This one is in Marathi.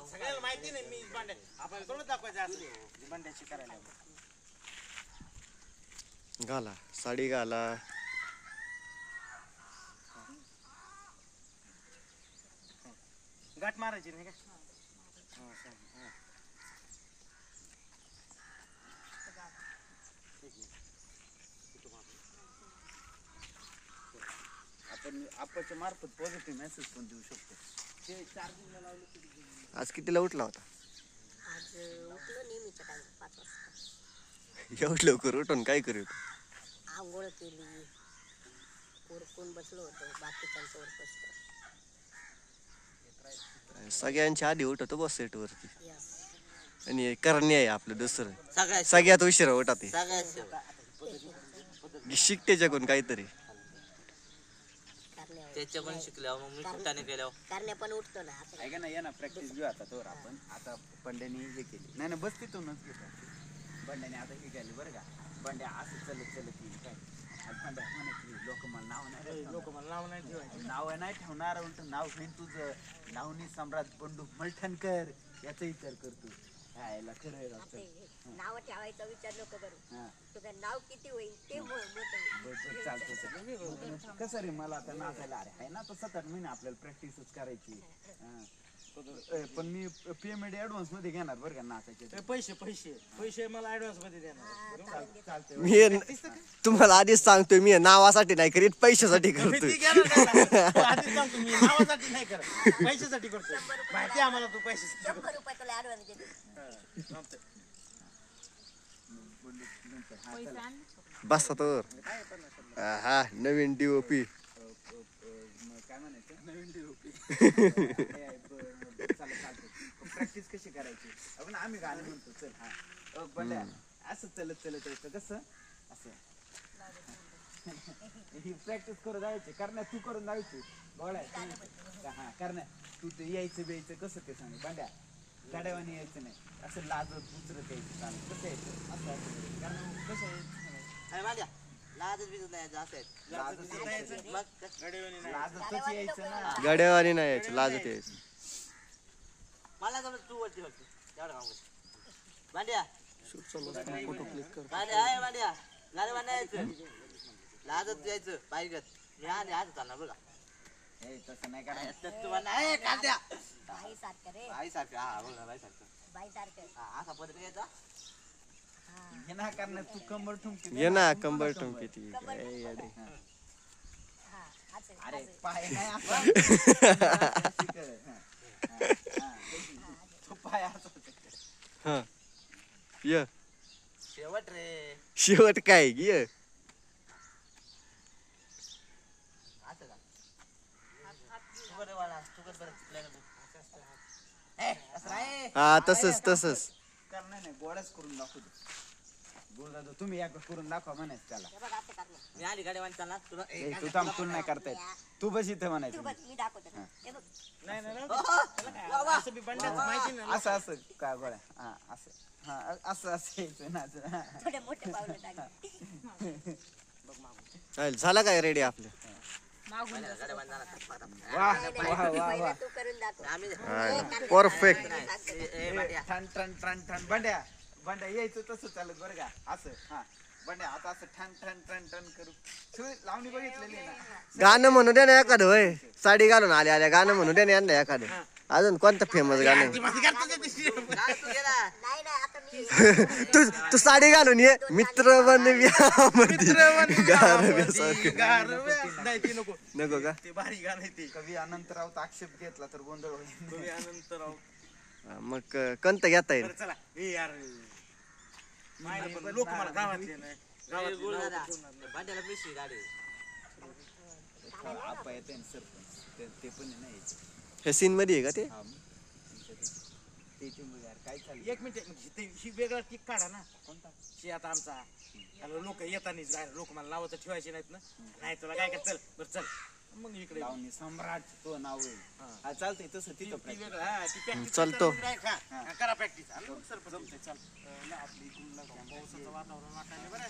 सगळ्याला माहिती नाही मी भांड्या आपल्याला थोडं दाखवायचं असं भांड्याची करायला घाला साडी घाला गाठ मारायची नाही का आपण आपच्या मार्फत पॉझिटिव्ह मेसेज पण देऊ शकतो ते चार्जिंगला लावलं आज कितीला उठला होता आज उठलो नेहमीच्या टाइम 5 वाजता एवढं लवकर उठून काय करू आंघोळ केली कोण बसलो होतो बाकीच्यांचं वर बसलो सगळ्यांच्या आधी उठतो बस सेट वरती यस आणि करणे आहे आपलं दुसरं सगळ्यात उशिरा उठते शिकते जगून काहीतरी त्याच्या पण शिकल्यावर मग मी कुठाने गेल्यावर करणे पण उठतो ना ऐका ना या ना प्रॅक्टिस घेऊ आता तोवर आपण आता बंड्याने हे केली नाही बस तिथूनच घेतो बंड्याने आता हे केली बरं का बंड्या असं चलत येईल काय बंड्या म्हणायची लोक मला नाव नाही ठेवायचं नाव नाही ठेवणार उलट नाव घेईन तुझं नावनी सम्राट बंडू मलठणकर याचा विचार करतो यायला खरं नाव ठेवायचा विचार नको करू तुझं नाव किती होईल ते चालतं कसं रे मला आता नाचायला अरे आहे ना तर 7-8 महिने आपल्याला प्रॅक्टिसच करायची पण मी पेमेंट ऍडव्हान्स मध्ये घेणार बरं का नाचायचे पैसे मला ऍडव्हान्स मध्ये देणार चालतंय मी तुम्हाला आधीच सांगतोय मी नावासाठी नाही करीत पैशासाठी करतोय नावासाठी नाही करत पैशासाठी करतोय माहिती आम्हाला तू पैशासाठी 100 रुपये तुला ऍडव्हान्स देते बसा तर हा नवीन डीओपी काय म्हणायचं नवीन डीओपी प्रॅक्टिस कशी करायची आपण आम्ही गाणं म्हणतो चल हा बंड्या असं चलत यायचं कसं असं ही प्रॅक्टिस करून जायची करण्या तू करून जायची गोळ्या हा करण्या तू ते यायचं बियायचं कसं ते सांग बंड्या गाड्यावानी यायचं नाही असं लाजत दुसरं यायचं चालू कसं यायचं असं कारण कसं यायचं लाजच बिजत नाही जास्त लाजतच यायचं ना गाड्यावानी नाही यायचं लाजत यायचं मला समज तू वरती वरती तेवढं काम भांड्या फोटो क्लिक कर भांड्या आहे भांड्या गाडी भांड्या यायचं लाजत यायचं बाईकत मी आणि आज चालणार बघा तसं नाही करायचं तू म्हणा कांद्या बाई सारखं रे बाई सारखं हा बोल ना बाई सारखं बाई सारखं हा असा पद्धत घ्यायचा हे ना करणार तू कंबर ठुमकी ये ना कंबर टुमकी ती अरे पाय नाही असं तो पाय असं हा ये शेवट रे शेवट काय ये असं का तू बरं वाला तू बरं चुकल्या असं नाही हा तसंच करणार नाही गोड्याच करून दाखवतो बोल तुम्ही या करून दाखवा म्हणायचं त्याला मी आली गाडी वाणी चालणार तुला तू थांब तुला नाही करता येत तू बस इथं म्हणायचं मी दाखवतो ना हे बघ असं असं काय गोळ्या हा असं हा असं यायचं ना थोडे मोठे पावलं टाक झाला काय रेडी आपलं गाडी वाणी जाणार वा वा वा तू करून दाखव परफेक्ट ठण ठण ठण ठण बंड्या यायचं तसं चालत बरं का असं हा बंड्या आता असं ठण ठण ठण ठण करू लावणी बघितलेली ना गाणं म्हणू दे ना एखादं होय साडी घालून आल्या गाणं म्हणू दे ना यांना एखादं अजून कोणतं फेमस गाणं नाही आता मी तू साडी घालून ये मित्र नको का ते भारी गाणं ते कवी अनंतराव आक्षेप घेतला तर गोंधळ होईल कवी अनंतराव मग कोणतं घेता येईल चला ए यार लोक मला गावातले नाही भांड्याला पिशवी गाडी आपा येते सरपंच ते पण नाही हे सीन मध्ये आहे का ते काय चालू एक मिनिट ही वेगळा टिक काढा ना कोणता शी आता आमचा लोक येतानीच लोक मला नावं तर ठेवायचे नाहीत ना नाही तुला काय चल बरं चल मग इकडे लावणी सम्राट तो नाव आहे चालतंय तसं तिथं चालतो करा प्रॅक्टिस सरपंच चाल आपली पावसाचं वातावरण वाटायला बरं